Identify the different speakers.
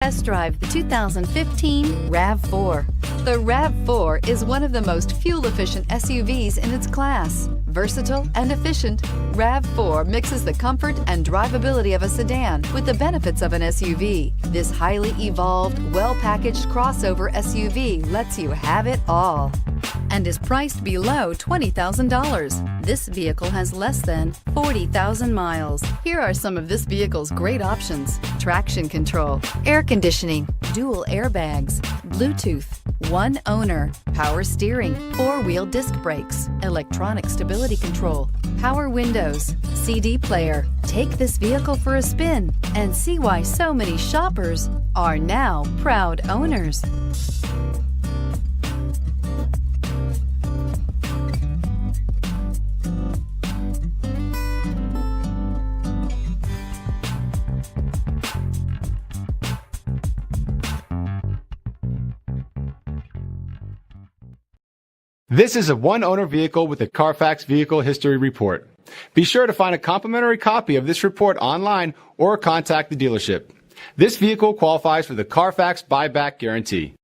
Speaker 1: Test drive the 2015 RAV4. The RAV4 is one of the most fuel-efficient SUVs in its class. Versatile and efficient, RAV4 mixes the comfort and drivability of a sedan with the benefits of an SUV. This highly evolved, well-packaged crossover SUV lets you have it all and is priced below $20,000. This vehicle has less than 40,000 miles. Here are some of this vehicle's great options: traction control, air conditioning, dual airbags, Bluetooth, one owner, power steering, four-wheel disc brakes, electronic stability control, power windows, CD player. Take this vehicle for a spin and see why so many shoppers are now proud owners.
Speaker 2: This is a one-owner vehicle with a CARFAX Vehicle History Report. Be sure to find a complimentary copy of this report online or contact the dealership. This vehicle qualifies for the CARFAX Buyback Guarantee.